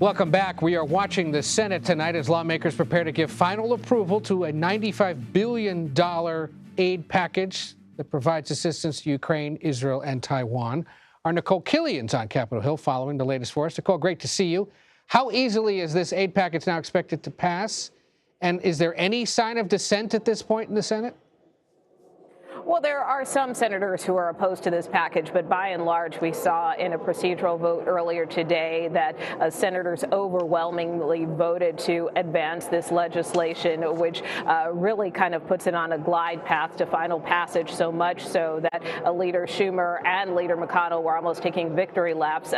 Welcome back. We are watching the Senate tonight as lawmakers prepare to give final approval to a $95 billion aid package that provides assistance to Ukraine, Israel, and Taiwan. Our Nikole Killion's on Capitol Hill following the latest for us. Nikole, great to see you. How easily is this aid package now expected to pass? And is there any sign of dissent at this point in the Senate? Well, there are some senators who are opposed to this package, but by and large, we saw in a procedural vote earlier today that senators overwhelmingly voted to advance this legislation, which really kind of puts it on a glide path to final passage, so much so that Leader Schumer and Leader McConnell were almost taking victory laps,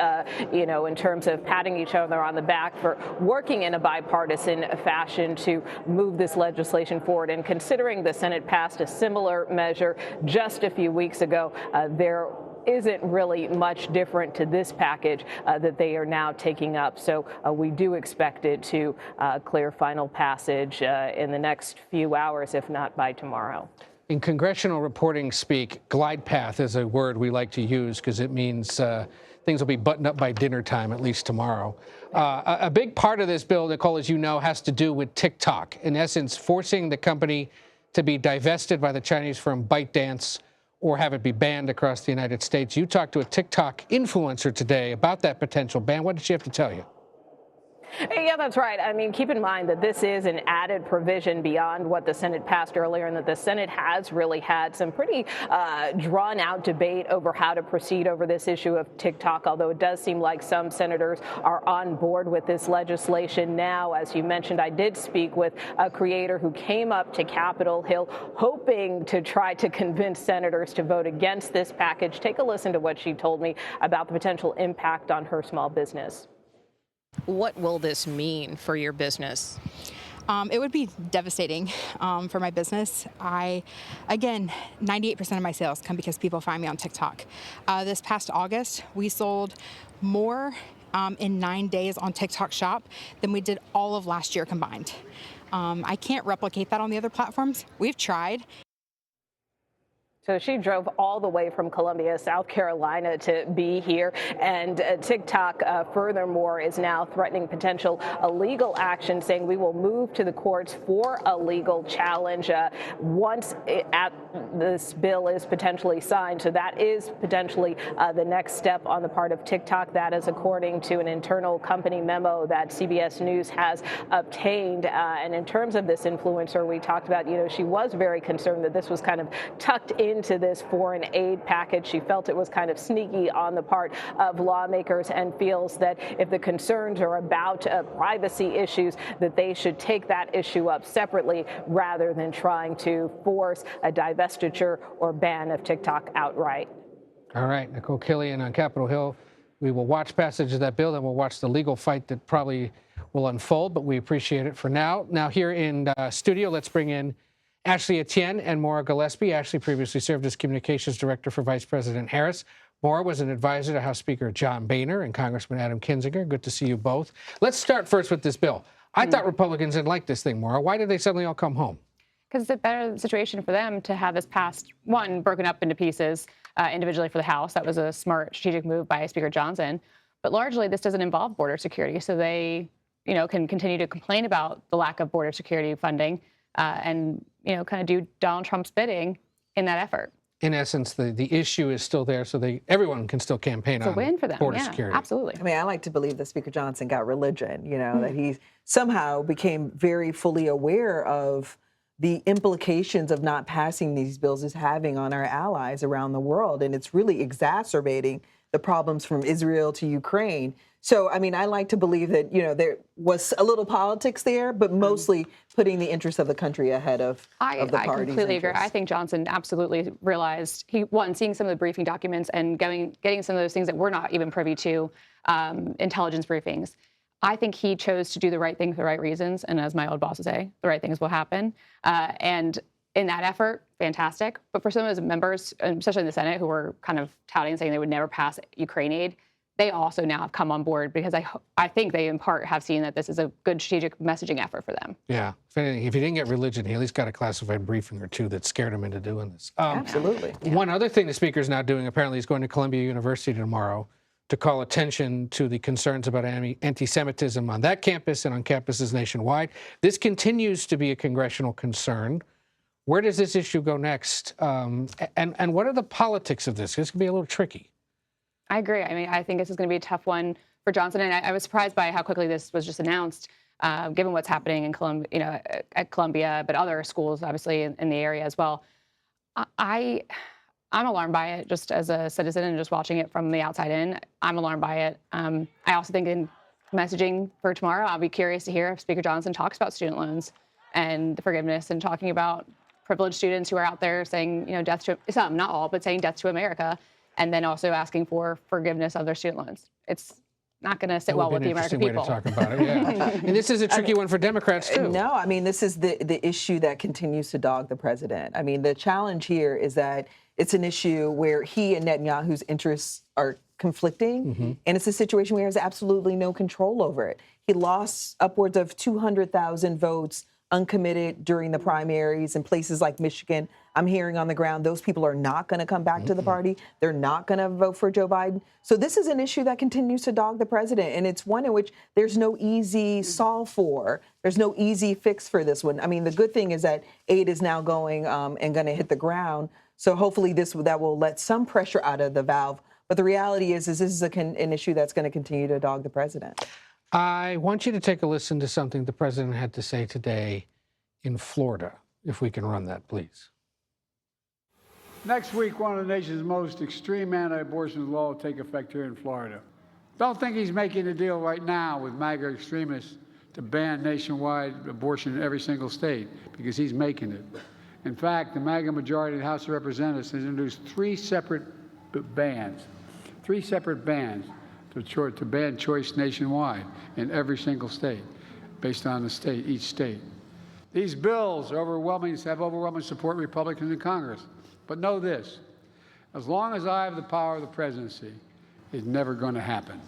in terms of patting each other on the back for working in a bipartisan fashion to move this legislation forward. And considering the Senate passed a similar measure just a few weeks ago, there isn't really much different to this package that they are now taking up. So we do expect it to clear final passage in the next few hours, if not by tomorrow. In congressional reporting speak, glide path is a word we like to use because it means things will be buttoned up by dinner time, at least tomorrow. A big part of this bill, Nikole, as you know, has to do with TikTok. In essence, forcing the company to be divested by the Chinese firm ByteDance or have it be banned across the United States. You talked to a TikTok influencer today about that potential ban. What did she have to tell you? Yeah, that's right. I mean, keep in mind that this is an added provision beyond what the Senate passed earlier, and that the Senate has really had some pretty drawn-out debate over how to proceed over this issue of TikTok, although it does seem like some senators are on board with this legislation now. As you mentioned, I did speak with a creator who came up to Capitol Hill hoping to try to convince senators to vote against this package. Take a listen to what she told me about the potential impact on her small business. What will this mean for your business? It would be devastating for my business. Again, 98% of my sales come because people find me on TikTok. This past August, we sold more in 9 days on TikTok Shop than we did all of last year combined. I can't replicate that on the other platforms. We've tried. So she drove all the way from Columbia, South Carolina to be here. And TikTok, furthermore, is now threatening potential illegal action, saying we will move to the courts for a legal challenge once this bill is potentially signed. So that is potentially the next step on the part of TikTok. That is according to an internal company memo that CBS News has obtained. And in terms of this influencer we talked about, she was very concerned that this was kind of tucked into this foreign aid package. She felt it was kind of sneaky on the part of lawmakers and feels that if the concerns are about privacy issues, that they should take that issue up separately rather than trying to force a divestiture or ban of TikTok outright. All right, Nikole Killion on Capitol Hill. We will watch passage of that bill, and we'll watch the legal fight that probably will unfold, but we appreciate it for now. Now here in studio, let's bring in Ashley Etienne and Maura Gillespie. Ashley previously served as communications director for Vice President Harris. Maura was an advisor to House Speaker John Boehner and Congressman Adam Kinzinger. Good to see you both. Let's start first with this bill. I thought Republicans didn't like this thing, Maura. Why did they suddenly all come home? Because it's a better situation for them to have this passed, one, broken up into pieces individually for the House. That was a smart strategic move by Speaker Johnson. But largely, this doesn't involve border security, so they, can continue to complain about the lack of border security funding and kind of do Donald Trump's bidding in that effort. In essence, the issue is still there, so everyone can still campaign on win for them. Border security. Absolutely. I mean, I like to believe that Speaker Johnson got religion, that he somehow became very fully aware of the implications of not passing these bills is having on our allies around the world. And it's really exacerbating the problems from Israel to Ukraine. So, I mean, I like to believe that, there was a little politics there, but mostly putting the interests of the country ahead of the party's I completely agree. I think Johnson absolutely realized, seeing some of the briefing documents and getting some of those things that we're not even privy to, intelligence briefings. I think he chose to do the right thing for the right reasons. And as my old boss would say, the right things will happen. And in that effort, fantastic. But for some of his members, especially in the Senate, who were kind of touting saying they would never pass Ukraine aid, they also now have come on board because I think they in part have seen that this is a good strategic messaging effort for them. Yeah. If anything, if he didn't get religion, he at least got a classified briefing or two that scared him into doing this. Absolutely. Yeah. One other thing the speaker's now doing apparently is going to Columbia University tomorrow to call attention to the concerns about anti-Semitism on that campus and on campuses nationwide. This continues to be a congressional concern. Where does this issue go next? And what are the politics of this? This can be a little tricky. I agree. I mean, I think this is going to be a tough one for Johnson, and I was surprised by how quickly this was just announced, given what's happening in Columbia, at Columbia, but other schools, obviously, in the area as well. I'm alarmed by it, just as a citizen and just watching it from the outside in. I'm alarmed by it. I also think in messaging for tomorrow, I'll be curious to hear if Speaker Johnson talks about student loans and the forgiveness and talking about privileged students who are out there saying, death to some, not all, but saying death to America, and then also asking for forgiveness of their student loans. It's not going to sit well with the American people. Way to talk about it, yeah. And this is a tricky one for Democrats, too. No, I mean, this is the issue that continues to dog the president. I mean, the challenge here is that it's an issue where he and Netanyahu's interests are conflicting, and it's a situation where he has absolutely no control over it. He lost upwards of 200,000 votes uncommitted during the primaries in places like Michigan. I'm hearing on the ground those people are not going to come back to the party. They're not going to vote for Joe Biden. So this is an issue that continues to dog the president, and it's one in which there's no easy solve for. There's no easy fix for this one. I mean, the good thing is that aid is now going and going to hit the ground. So hopefully that will let some pressure out of the valve. But the reality is this is an issue that's going to continue to dog the president. I want you to take a listen to something the president had to say today in Florida, if we can run that, please. Next week, one of the nation's most extreme anti-abortion laws will take effect here in Florida. Don't think he's making a deal right now with MAGA extremists to ban nationwide abortion in every single state, because he's making it. In fact, the MAGA majority in the House of Representatives has introduced three separate bans to ban choice nationwide in every single state, based on each state. These bills have overwhelming support of Republicans in Congress. But know this, as long as I have the power of the presidency, it's never going to happen.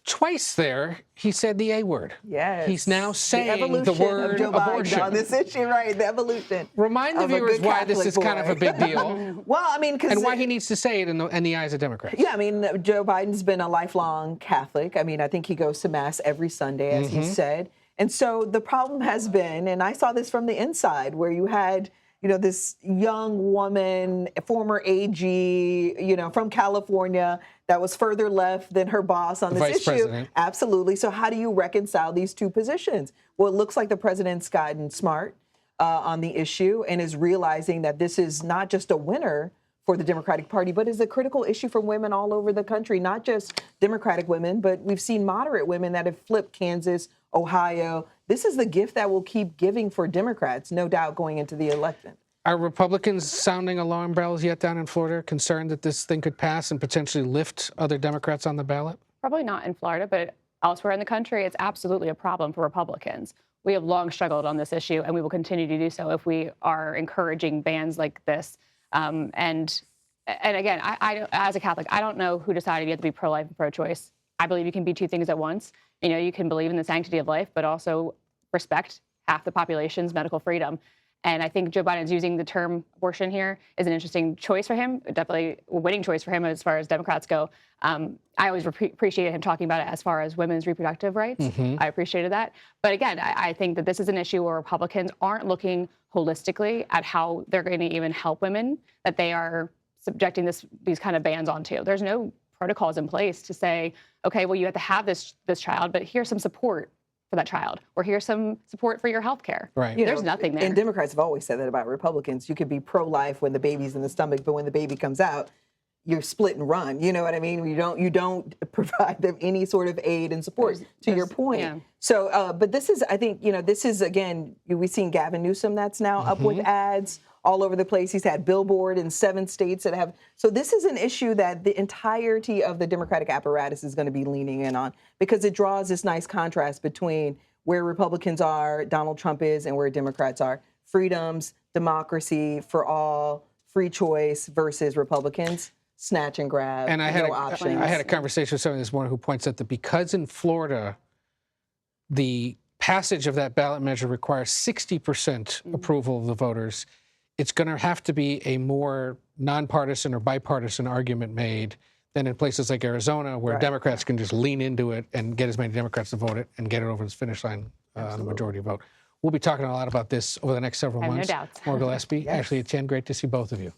Twice there, he said the A word. Yes. He's now saying the word of Joe Biden abortion. On this issue, right? The evolution. Remind the viewers why this is kind of a big deal. Well, I mean, and why he needs to say it in the eyes of Democrats. Yeah, I mean, Joe Biden's been a lifelong Catholic. I mean, I think he goes to Mass every Sunday, as he said. And so the problem has been, and I saw this from the inside, where you had this young woman, former AG, from California, that was further left than her boss on this Vice issue. President. Absolutely. So how do you reconcile these two positions? Well, it looks like the president's gotten smart on the issue and is realizing that this is not just a winner for the Democratic Party, but is a critical issue for women all over the country, not just Democratic women, but we've seen moderate women that have flipped Kansas, Ohio. This is the gift that will keep giving for Democrats, no doubt, going into the election. Are Republicans sounding alarm bells yet down in Florida, concerned that this thing could pass and potentially lift other Democrats on the ballot? Probably not in Florida, but elsewhere in the country, it's absolutely a problem for Republicans. We have long struggled on this issue, and we will continue to do so if we are encouraging bans like this. And again, I as a Catholic, I don't know who decided you have to be pro-life and pro-choice. I believe you can be two things at once. You can believe in the sanctity of life, but also respect half the population's medical freedom. And I think Joe Biden's using the term abortion here is an interesting choice for him, definitely a winning choice for him as far as Democrats go. I always appreciated him talking about it as far as women's reproductive rights. I appreciated that. But again, I think that this is an issue where Republicans aren't looking holistically at how they're going to even help women that they are subjecting these kind of bans onto. There's no protocols in place to say, okay, well, you have to have this child, but here's some support for that child, or here's some support for your health care. Right. There's nothing there. And Democrats have always said that about Republicans. You could be pro-life when the baby's in the stomach, but when the baby comes out, you're split and run. You know what I mean? You don't provide them any sort of aid and support, to your point. Yeah. So, but this is, I think, this is, again, we've seen Gavin Newsom that's now up with ads all over the place. He's had billboard in 7 states that have. So this is an issue that the entirety of the Democratic apparatus is going to be leaning in on, because it draws this nice contrast between where Republicans are, Donald Trump is, and where Democrats are. Freedoms, democracy for all, free choice versus Republicans, snatch and grab, and I had a conversation with someone this morning who points out that because in Florida, the passage of that ballot measure requires 60% approval of the voters, it's going to have to be a more nonpartisan or bipartisan argument made than in places like Arizona, where Right. Democrats can just lean into it and get as many Democrats to vote it and get it over the finish line on a majority vote. We'll be talking a lot about this over the next several I have no months. doubts. Maura Gillespie, Yes. Ashley, Etienne, great to see both of you.